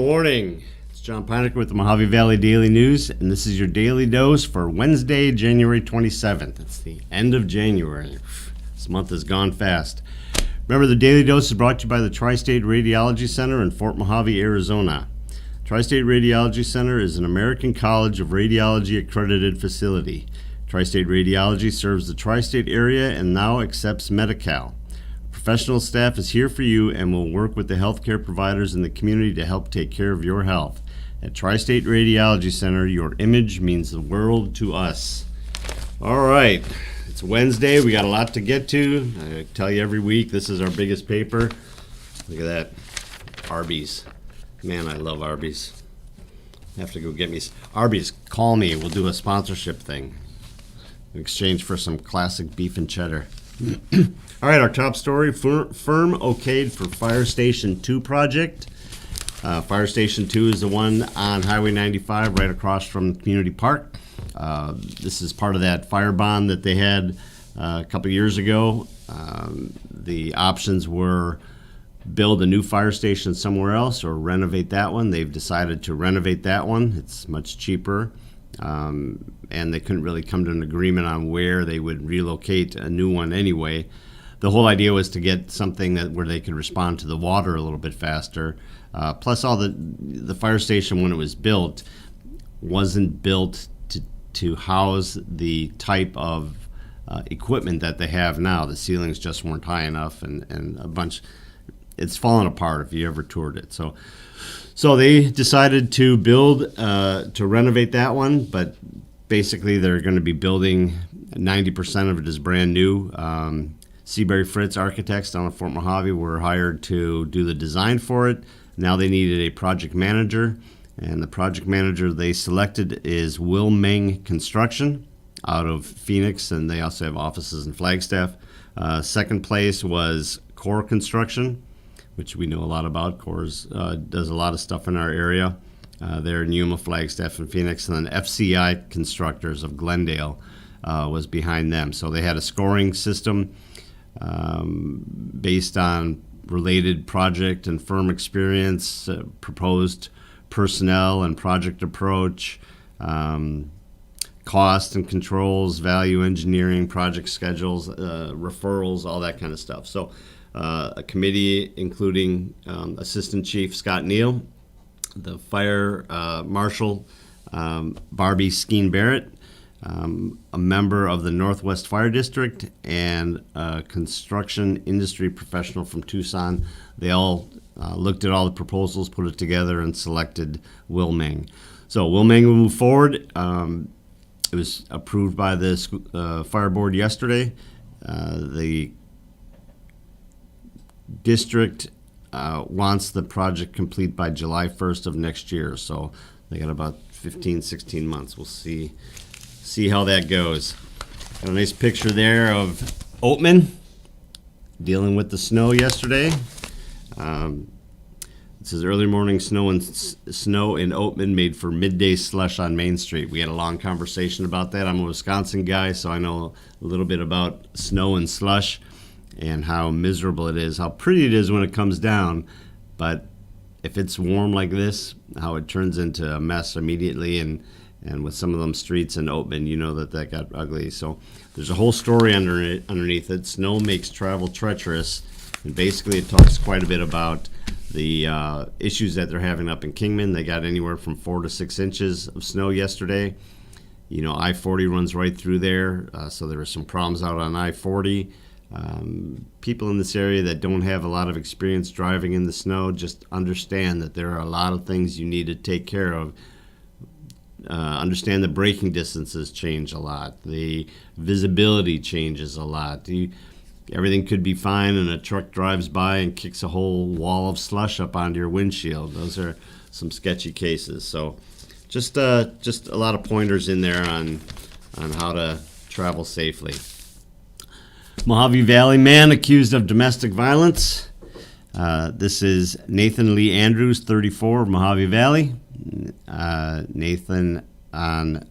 morning. It's John Pinecker with the Mohave Valley Daily News, and this is your daily dose for Wednesday, January 27th. It's the end of January. This month has gone fast. Remember, the daily dose is brought to you by the Tri-State Radiology Center in Fort Mohave, Arizona. Tri-State Radiology Center is an American College of Radiology accredited facility. Tri-State Radiology serves the tri-state area and now accepts Medi-Cal. Professional staff is here for you and will work with the healthcare providers in the community to help take care of your health. At Tri-State Radiology Center, your image means the world to us. All right, it's Wednesday. We got a lot to get to. I tell you every week, this is our biggest paper. Look at that, Arby's. Man, I love Arby's. I have to go get me Arby's. Call me. We'll do a sponsorship thing in exchange for some classic beef and cheddar. All right, our top story, firm okayed for Fire Station 2 project. Fire Station 2 is the one on Highway 95 right across from Community Park. This is part of that fire bond that they had a couple years ago. The options were build a new fire station somewhere else or renovate that one. They've decided to renovate that one. It's much cheaper. And they couldn't really come to an agreement on where they would relocate a new one anyway. The whole idea was to get something where they could respond to the water a little bit faster. Plus, all the fire station, when it was built, wasn't built to house the type of equipment that they have now. The ceilings just weren't high enough, and a bunch. It's fallen apart if you ever toured it. So they decided to build, to renovate that one, but basically they're going to be building 90% of it is brand new. Seabury Fritz architects down at Fort Mohave were hired to do the design for it. Now they needed a project manager, and the project manager they selected is Will Meng Construction out of Phoenix, and they also have offices in Flagstaff. Second place was Core Construction, which we know a lot about. Core's does a lot of stuff in our area. They're in Yuma, Flagstaff, and Phoenix. And then FCI Constructors of Glendale was behind them. So they had a scoring system based on related project and firm experience, proposed personnel and project approach, cost and controls, value engineering, project schedules, referrals, all that kind of stuff. So a committee including Assistant Chief Scott Neal, the Fire Marshal Barbie Skeen Barrett, a member of the Northwest Fire District, and a construction industry professional from Tucson. They all looked at all the proposals, put it together, and selected Will Meng. So Will Meng will move forward. It was approved by the fire board yesterday. The district wants the project complete by July 1st of next year, so they got about 16 months. We'll see how that goes. Got a nice picture there of Oatman dealing with the snow yesterday. It says early morning snow in Oatman made for midday slush on Main Street. We had a long conversation about that. I'm a Wisconsin guy, so I know a little bit about snow and slush and how miserable it is, how pretty it is when it comes down, but if it's warm like this, how it turns into a mess immediately, and with some of them streets in Oatman, you know that got ugly. So there's a whole story underneath it. Snow makes travel treacherous, and basically it talks quite a bit about the issues that they're having up in Kingman. They got anywhere from 4 to 6 inches of snow yesterday. You know, I-40 runs right through there, so there were some problems out on I-40. People in this area that don't have a lot of experience driving in the snow just understand that there are a lot of things you need to take care of. Understand the braking distances change a lot. The visibility changes a lot. Everything could be fine and a truck drives by and kicks a whole wall of slush up onto your windshield. Those are some sketchy cases. So just a lot of pointers in there on how to travel safely. Mohave Valley man accused of domestic violence. This is Nathan Lee Andrews, 34, of Mohave Valley. Nathan on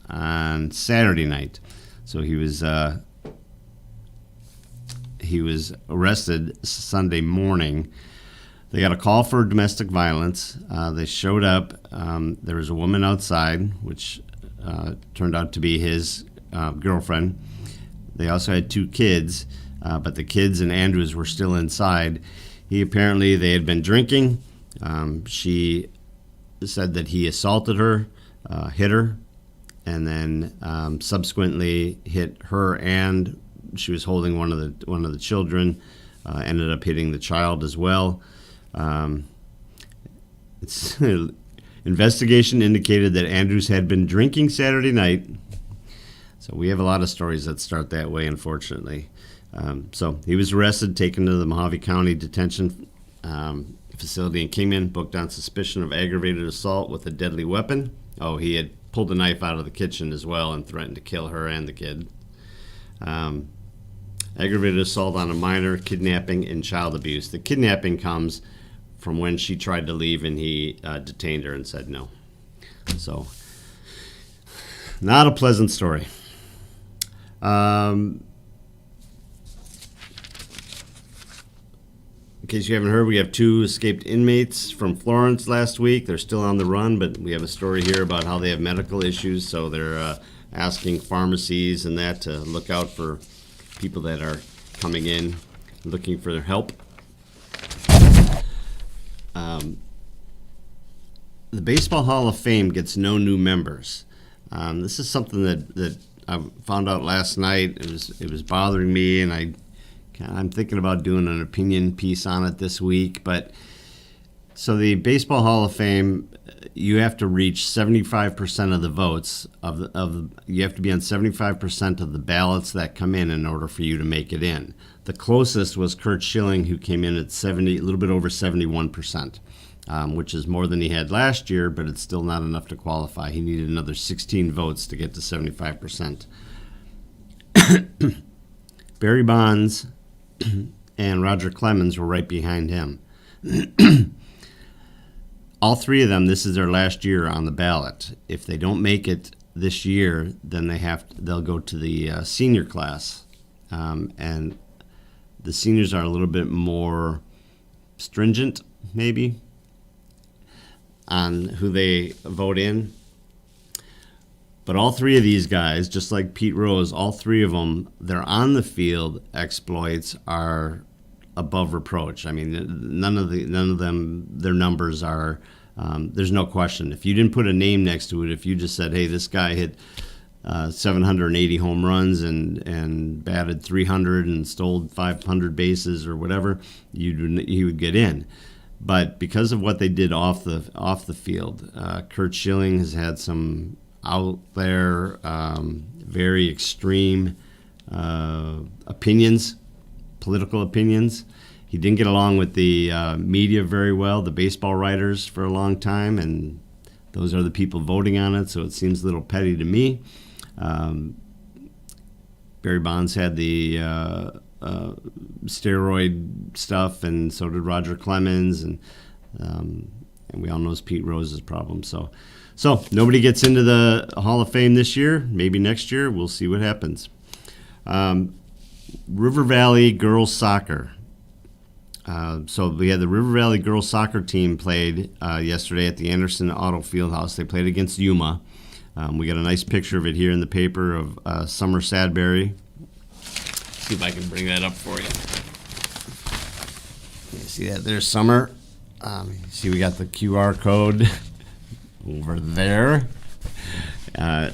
on Saturday night. So he was arrested Sunday morning. They got a call for domestic violence. They showed up. There was a woman outside, which turned out to be his girlfriend. They also had 2 kids, but the kids and Andrews were still inside. They had been drinking. She said that he assaulted her, hit her, and then subsequently hit her, and she was holding one of the children. Ended up hitting the child as well. Investigation indicated that Andrews had been drinking Saturday night. So we have a lot of stories that start that way, unfortunately. So he was arrested, taken to the Mohave County Detention Facility in Kingman, booked on suspicion of aggravated assault with a deadly weapon. Oh, he had pulled a knife out of the kitchen as well and threatened to kill her and the kid. Aggravated assault on a minor, kidnapping, and child abuse. The kidnapping comes from when she tried to leave and he detained her and said no. So, not a pleasant story. In case you haven't heard, we have 2 escaped inmates from Florence last week. They're still on the run, but we have a story here about how they have medical issues, so they're asking pharmacies and that to look out for people that are coming in looking for their help. The Baseball Hall of Fame gets no new members. This is something that I found out last night. It was bothering me, and I'm thinking about doing an opinion piece on it this week. But so the Baseball Hall of Fame, you have to reach 75% of the votes you have to be on 75% of the ballots that come in order for you to make it in. The closest was Curt Schilling, who came in at a little bit over 71%, which is more than he had last year, but it's still not enough to qualify. He needed another 16 votes to get to 75%. Barry Bonds and Roger Clemens were right behind him. All 3 of them, this is their last year on the ballot. If they don't make it this year, then they'll go to the senior class, and the seniors are a little bit more stringent, maybe, on who they vote in. But all 3 of these guys, just like Pete Rose, all 3 of them, their on the field exploits are above reproach. I mean, none of them, their numbers are. There's no question. If you didn't put a name next to it, if you just said, "Hey, this guy hit 780 home runs and batted 300 and stole 500 bases or whatever," he would get in. But because of what they did off the field, Curt Schilling has had some out there, very extreme opinions. Political opinions. He didn't get along with the media very well, the baseball writers, for a long time, and those are the people voting on it, so it seems a little petty to me. Barry Bonds had the steroid stuff, and so did Roger Clemens, and we all know Pete Rose's problem. So nobody gets into the Hall of Fame this year. Maybe next year. We'll see what happens. River Valley girls soccer. So we had the River Valley girls soccer team played yesterday at the Anderson Auto Fieldhouse. They played against Yuma. We got a nice picture of it here in the paper of Summer Sadberry. See if I can bring that up for you. See that? There's Summer. See, we got the QR code over there.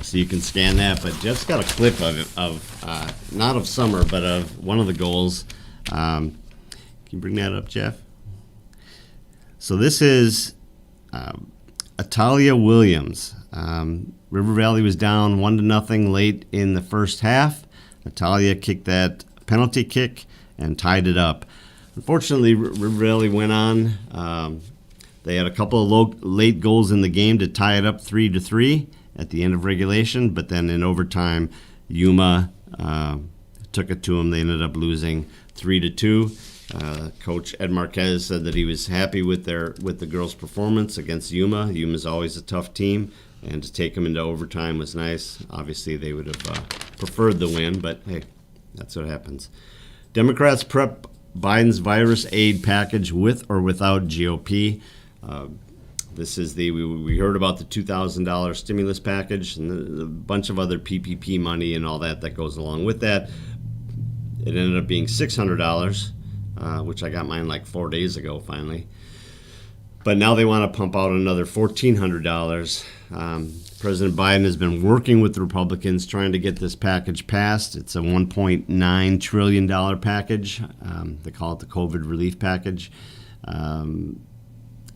So you can scan that. But Jeff's got a clip of it, not of Summer, but of one of the goals. Can you bring that up, Jeff? So this is Atalia Williams. River Valley was down 1-0 late in the first half. Atalia kicked that penalty kick and tied it up. Unfortunately, River Valley went on. They had a couple of late goals in the game to tie it up 3-3 at the end of regulation, but then in overtime, Yuma took it to them. They ended up losing 3-2. Coach Ed Marquez said that he was happy with the girls' performance against Yuma. Yuma's always a tough team, and to take them into overtime was nice. Obviously, they would have preferred the win, but hey, that's what happens. Democrats prep Biden's virus aid package with or without GOP. This is we heard about the $2,000 stimulus package and a bunch of other PPP money and all that goes along with that. It ended up being $600, which I got mine like 4 days ago finally. But now they want to pump out another $1,400. President Biden has been working with the Republicans trying to get this package passed. It's a $1.9 trillion package. They call it the COVID relief package.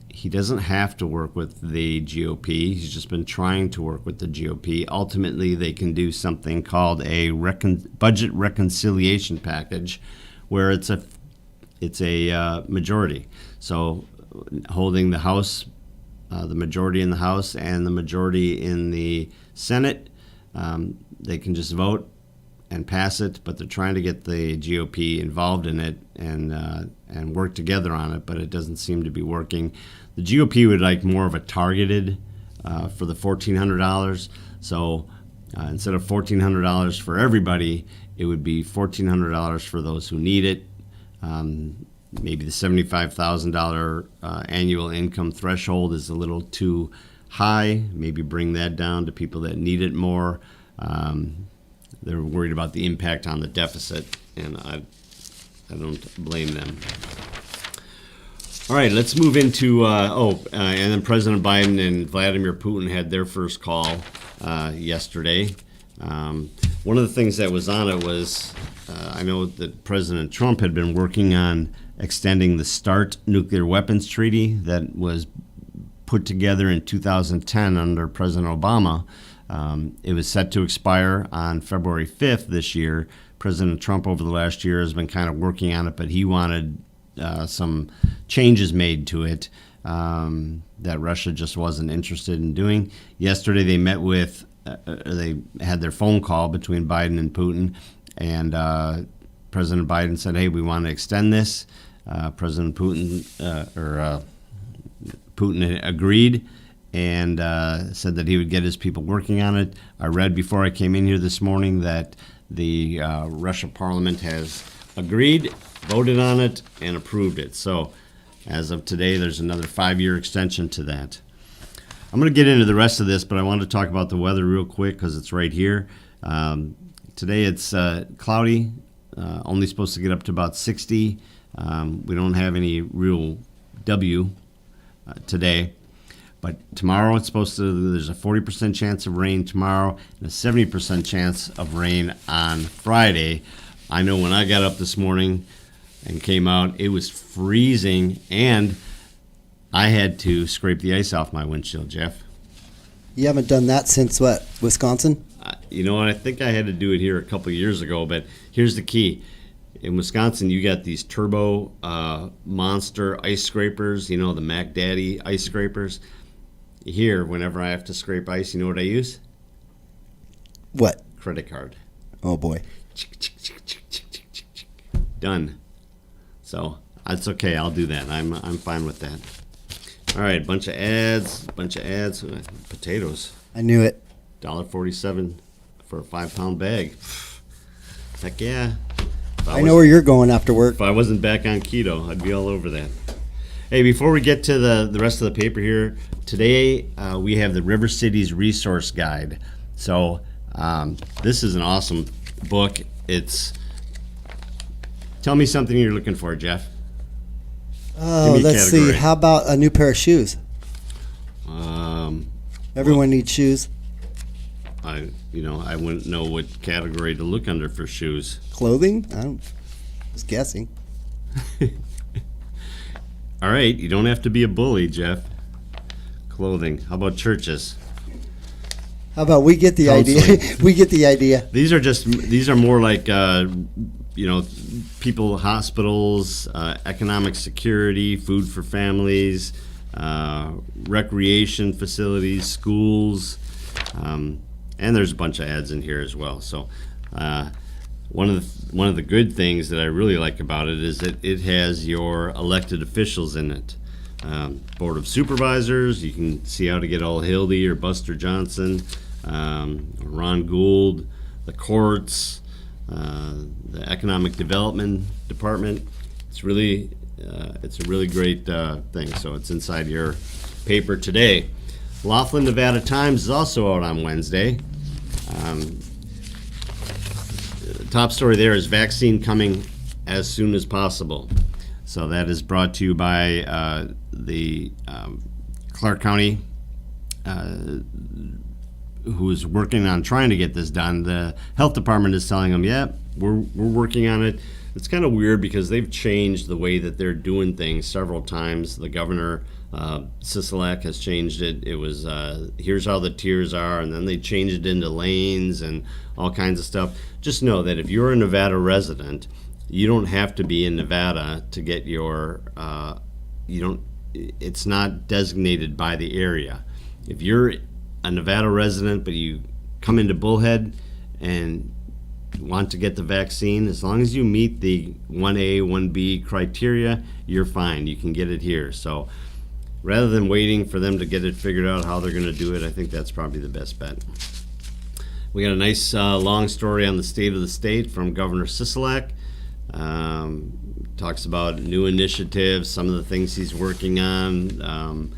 He doesn't have to work with the GOP. He's just been trying to work with the GOP. Ultimately, they can do something called a budget reconciliation package, where it's a majority. So holding the House, the majority in the House and the majority in the Senate, they can just vote and pass it, but they're trying to get the GOP involved in it and work together on it, but it doesn't seem to be working. The GOP would like more of a targeted for the $1,400. So instead of $1,400 for everybody, it would be $1,400 for those who need it. Maybe the $75,000 annual income threshold is a little too high. Maybe bring that down to people that need it more. They're worried about the impact on the deficit, and I don't blame them. All right, let's move into, and then President Biden and Vladimir Putin had their first call yesterday. One of the things that was on it was, I know that President Trump had been working on extending the START nuclear weapons treaty that was put together in 2010 under President Obama. It was set to expire on February 5th this year. President Trump over the last year has been kind of working on it, but he wanted some changes made to it that Russia just wasn't interested in doing. Yesterday they met with, they had their phone call between Biden and Putin, and President Biden said, hey, we want to extend this. President Putin, Putin agreed and said that he would get his people working on it. I read before I came in here this morning that the Russia parliament has agreed, voted on it, and approved it. So as of today, there's another 5-year extension to that. I'm going to get into the rest of this, but I wanted to talk about the weather real quick because it's right here. Today it's cloudy, only supposed to get up to about 60. We don't have any real W today. But tomorrow it's supposed to, there's a 40% chance of rain tomorrow and a 70% chance of rain on Friday. I know when I got up this morning and came out, it was freezing, and I had to scrape the ice off my windshield, Jeff. You haven't done that since what, Wisconsin? You know what, I think I had to do it here a couple of years ago, but here's the key. In Wisconsin, you got these turbo monster ice scrapers, you know, the Mac Daddy ice scrapers. Here, whenever I have to scrape ice, you know what I use? What? Credit card. Oh, boy. Done. So that's okay. I'll do that. I'm fine with that. All right, bunch of ads. Potatoes. I knew it. $1.47 for a 5-pound bag. Heck yeah. I know where you're going after work. If I wasn't back on keto, I'd be all over that. Hey, before we get to the rest of the paper here, today we have the River Cities Resource Guide. So this is an awesome book. Tell me something you're looking for, Jeff. Oh, let's see. How about a new pair of shoes? Everyone needs shoes. I wouldn't know what category to look under for shoes. Clothing? I was guessing. All right, you don't have to be a bully, Jeff. Clothing. How about churches? How about we get the idea? We get the idea. These are more like people, hospitals, economic security, food for families, recreation facilities, schools, and there's a bunch of ads in here as well. So one of the good things that I really like about it is that it has your elected officials in it. Board of Supervisors, you can see how to get all Hildy or Buster Johnson, Ron Gould, the courts, the Economic Development Department. it's really it's a really great thing. So it's inside your paper today. Laughlin, Nevada Times is also out on Wednesday. Top story there is vaccine coming as soon as possible. So that is brought to you by the Clark County, who is working on trying to get this done. The health department is telling them, yeah, we're working on it. It's kind of weird because they've changed the way that they're doing things several times. The governor, Sisolak, has changed it. It was, here's how the tiers are, and then they changed it into lanes and all kinds of stuff. Just know that if you're a Nevada resident, you don't have to be in Nevada to get your, it's not designated by the area. If you're a Nevada resident, but you come into Bullhead and want to get the vaccine, as long as you meet the 1A, 1B criteria, you're fine. You can get it here. So rather than waiting for them to get it figured out how they're going to do it, I think that's probably the best bet. We got a nice long story on the state of the state from Governor Sisolak. Talks about new initiatives, some of the things he's working on.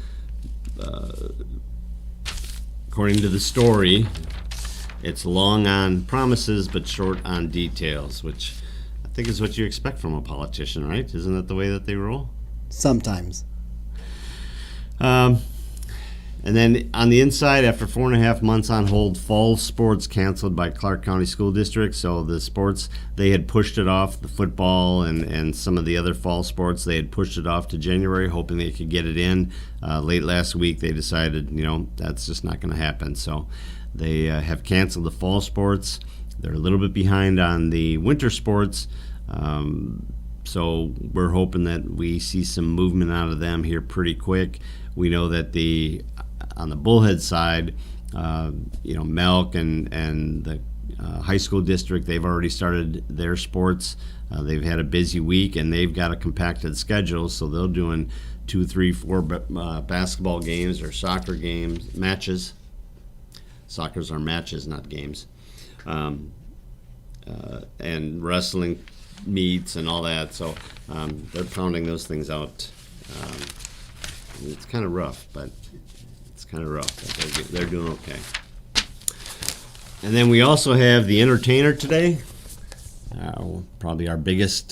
According to the story, it's long on promises but short on details, which I think is what you expect from a politician, right? Isn't that the way that they roll? Sometimes. And then on the inside, after 4.5 months on hold, fall sports canceled by Clark County School District. So the sports, they had pushed it off, the football and some of the other fall sports, they had pushed it off to January, hoping they could get it in. Late last week, they decided, that's just not going to happen. So they have canceled the fall sports. They're a little bit behind on the winter sports. So we're hoping that we see some movement out of them here pretty quick. We know that on the Bullhead side, Melk and the high school district, they've already started their sports. They've had a busy week, and they've got a compacted schedule, so they're doing 2, 3, 4 basketball games or soccer games, matches. Soccer's are matches, not games. And wrestling meets and all that, so they're pounding those things out. It's kind of rough, but they're doing okay. And then we also have the Entertainer today, probably our biggest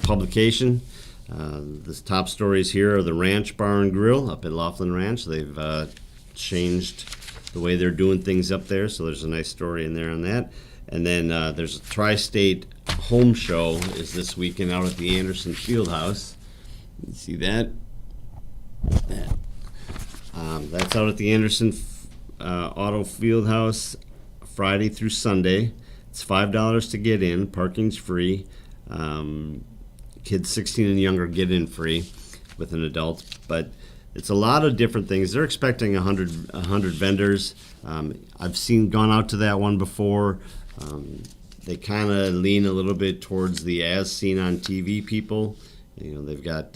publication. The top stories here are the Ranch Bar and Grill up at Laughlin Ranch. They've changed the way they're doing things up there, so there's a nice story in there on that. And then there's a Tri-State Home Show is this weekend out at the Anderson Fieldhouse. You see that? That's out at the Anderson Auto Fieldhouse Friday through Sunday. It's $5 to get in. Parking's free. Kids 16 and younger get in free with an adult. But it's a lot of different things. They're expecting 100 vendors. I've gone out to that one before. They kind of lean a little bit towards the as seen on TV people. They've got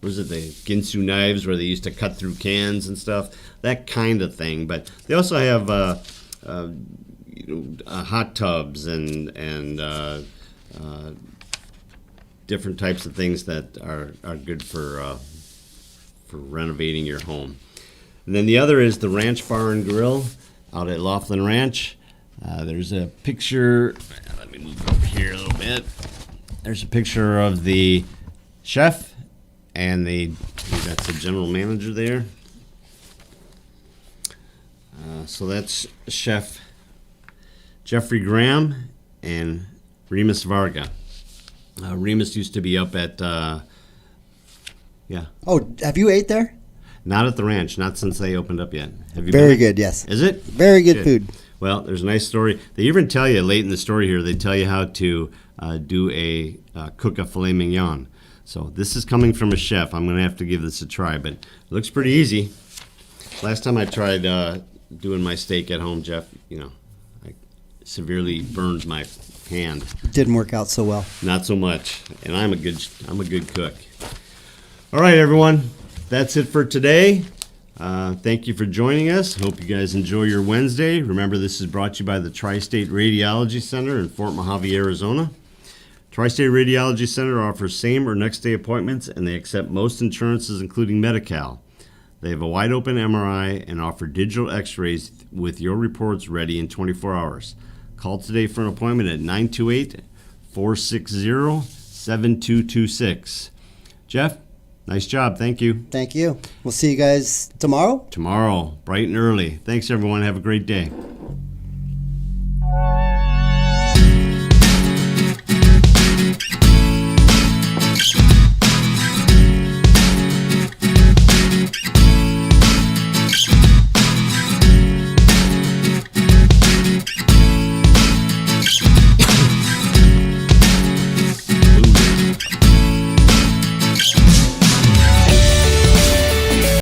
what is it, the Ginsu knives where they used to cut through cans and stuff, that kind of thing. But they also have hot tubs and different types of things that are good for renovating your home. And then the other is the Ranch Bar and Grill out at Laughlin Ranch. There's a picture. Let me move over here a little bit. There's a picture of the chef and that's the general manager there. So that's Chef Jeffrey Graham and Remus Varga. Remus used to be up at, Oh, have you ate there? Not at the ranch, not since they opened up yet. Have you Very been? good, yes. Is it? Very good food. Well, there's a nice story. They even tell you late in the story here, they tell you how to cook a filet mignon. So this is coming from a chef. I'm going to have to give this a try, but it looks pretty easy. Last time I tried doing my steak at home, Jeff, I severely burned my hand. Didn't work out so well. Not so much, and I'm a good cook. All right, everyone, that's it for today. Thank you for joining us. Hope you guys enjoy your Wednesday. Remember, this is brought to you by the Tri-State Radiology Center in Fort Mohave, Arizona. Tri-State Radiology Center offers same or next day appointments, and they accept most insurances, including Medi-Cal. They have a wide open MRI and offer digital x-rays with your reports ready in 24 hours. Call today for an appointment at 928-460-7226. Jeff, nice job. Thank you. Thank you. We'll see you guys tomorrow. Tomorrow, bright and early. Thanks, everyone. Have a great day.